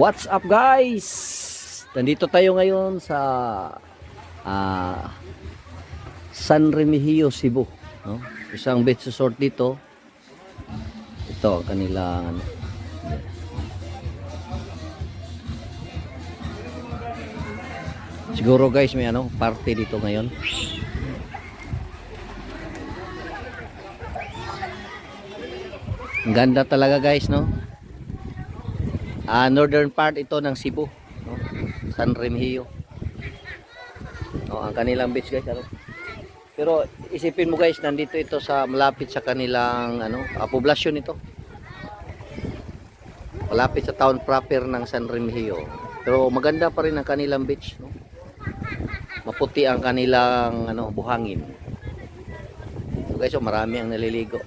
What's up guys? Nandito tayo ngayon sa San Remigio, Cebu, no? Isang beach resort dito. Ito ang kanilang ano. Siguro guys may ano, party dito ngayon. Ang ganda talaga guys, no? Northern part ito ng Cebu, no? San Remigio. No, ang kanilang beach guys, ano? Pero isipin mo guys, nandito ito sa malapit sa kanilang ano, poblasyon ito. Malapit sa town proper ng San Remigio. Pero maganda pa rin ang kanilang beach, no? Maputi ang kanilang ano, buhangin. So guys, marami ang naliligo.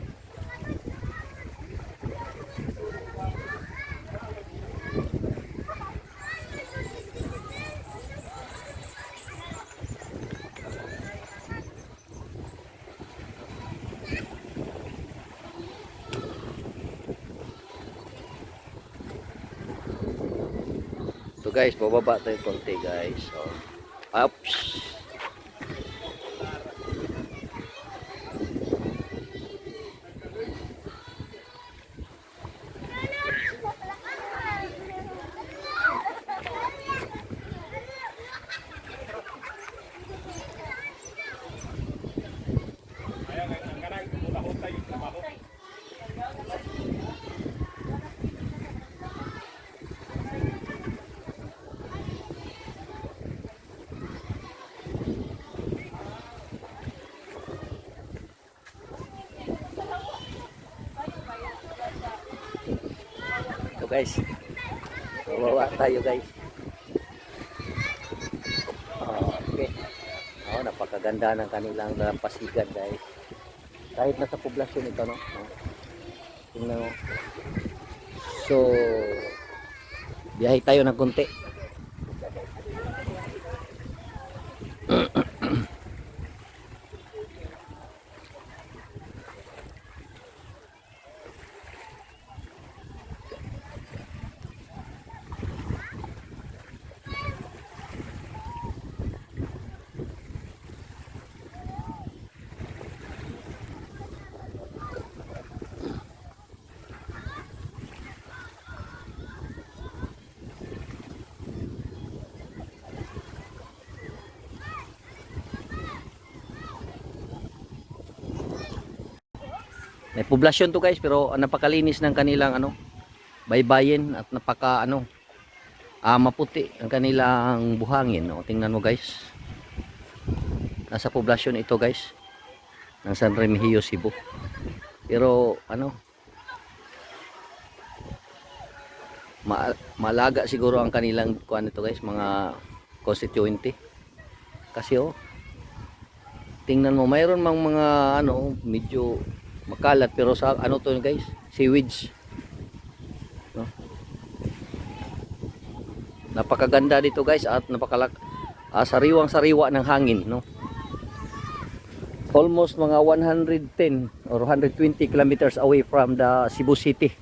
So guys, bababa tayo konti guys. So, ups. So guys, bababa tayo guys. Okay. Oh, napakaganda ng kanilang dalampasigan guys. Kahit nasa poblasyon ito, no? Tingnan mo. So, biyahe tayo ng konti. May poblasyon to guys, pero napakalinis ng kanilang ano, baybayin at napaka ano, maputi ang kanilang buhangin, no? Tingnan mo guys. Nasa poblasyon ito guys ng San Remigio, Cebu. Pero ano, malaga siguro ang kanilang kuan ito guys, mga constituente. Kasi oh, tingnan mo, mayroon mang mga ano, medyo makalat, pero sa ano to guys, sewage, no? Napakaganda dito guys at sariwang sariwa ng hangin, no? Almost mga 110 or 120 kilometers away from the Cebu City.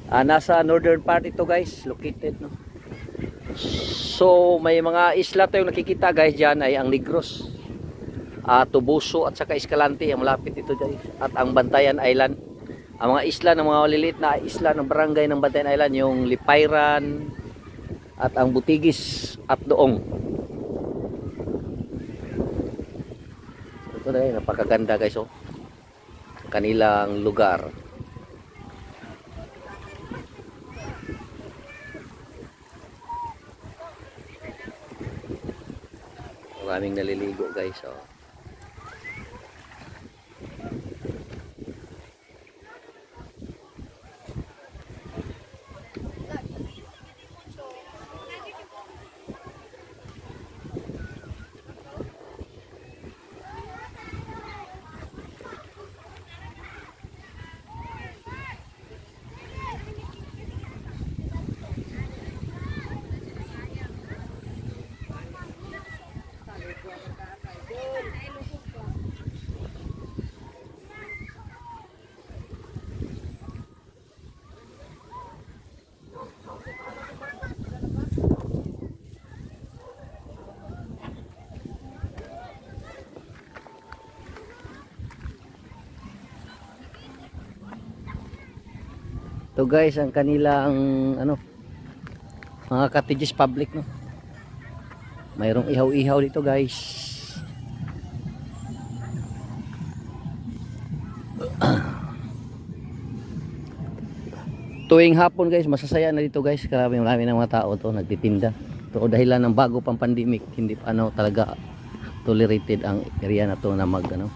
Nasa northern part ito guys, located, no? So may mga isla tayong nakikita guys dyan, ay ang Negros, Tubuso at saka Escalante ang malapit ito guys, at ang Bantayan Island. Ang mga isla ng mga maliliit na isla ng barangay ng Bantayan Island, yung Lipayran at ang Butigis at Doong. Ito na, napakaganda guys, oh, kanilang lugar. Maraming naliligo guys, oh. Ito guys ang kanilang ano, mga cottages public, no. Mayroong ihaw-ihaw dito guys. Tuwing hapon guys, masasaya na dito guys. Marami ng mga tao to nagtitinda. To dahilan ng bago pang pandemic, hindi pa ano talaga tolerated ang area na to na mag ano.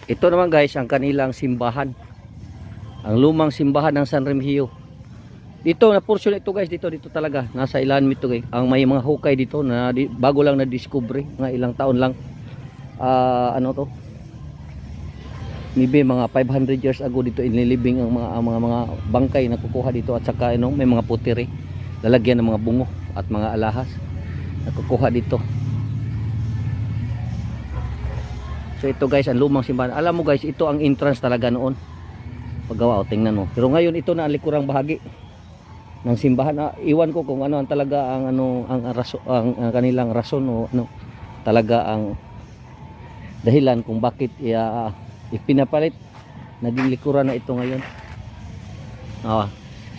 Ito naman guys ang kanilang simbahan. Ang lumang simbahan ng San Remigio. Dito na portion ito guys, dito talaga. Nasa ilalim ito guys. Ang may mga hukay dito na bago lang na-discover, mga ilang taon lang. Ano to? Maybe mga 500 years ago dito inilibing ang mga bangkay na kukuha dito at saka ano, may mga puteri. Lalagyan ng mga bungo at mga alahas na kukuha dito. So ito guys ang lumang simbahan. Alam mo guys, ito ang entrance talaga noon. Paggawa, tingnan mo. Pero ngayon ito na ang likurang bahagi ng simbahan. Iwan ko kung ano ang talaga ang ano ang kanilang rason o ano talaga ang dahilan kung bakit ipinapalit. Naging likuran na ito ngayon.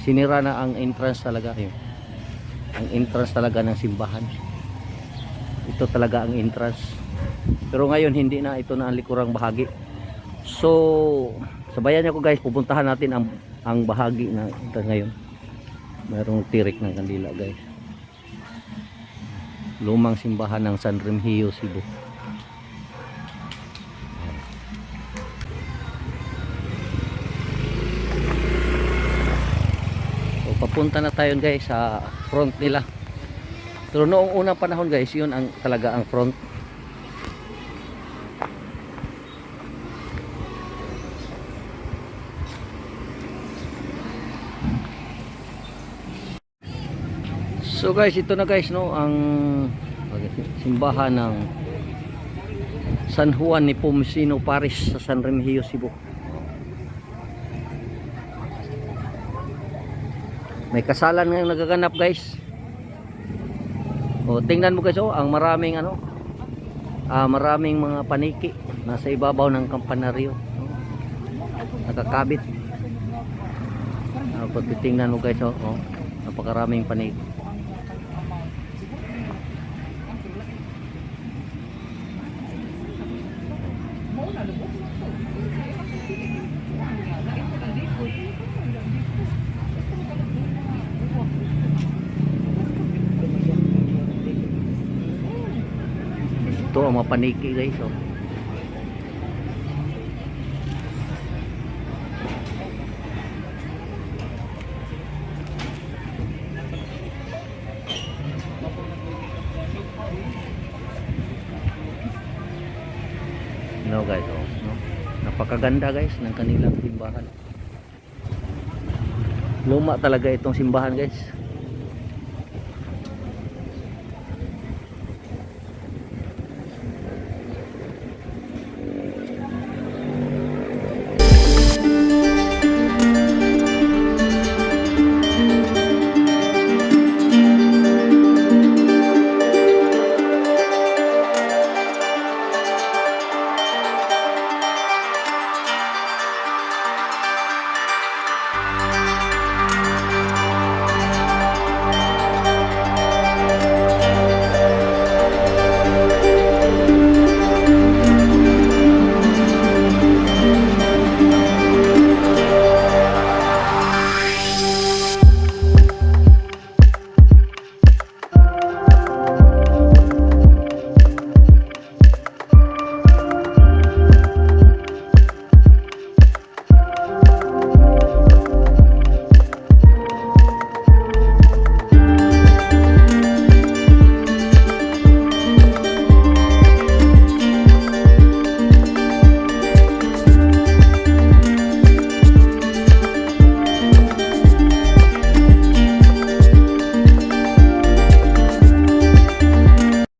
Sinira na ang entrance talaga. Ang entrance talaga ng simbahan. Ito talaga ang entrance. Pero ngayon hindi na, ito na ang likurang bahagi. So sabayan niyo ko guys, pupuntahan natin ang bahagi na ito ngayon. Mayroong tirik ng kandila guys. Lumang simbahan ng San Remigio, Cebu. So papunta na tayo guys sa front nila. Pero noong unang panahon guys, yun ang talaga ang front. So guys, ito na guys no, ang simbahan ng San Juan Nepomuceno Parish sa San Remigio, Cebu. May kasalan nga nagaganap guys. O tingnan mo guys, ang maraming ano, maraming mga paniki nasa ibabaw ng kampanaryo. Nakakabit. Pag titingnan mo guys, napakaraming paniki. Ito ang mga paniki guys. No guys, no? Napakaganda guys ng kanilang simbahan. Luma talaga itong simbahan guys.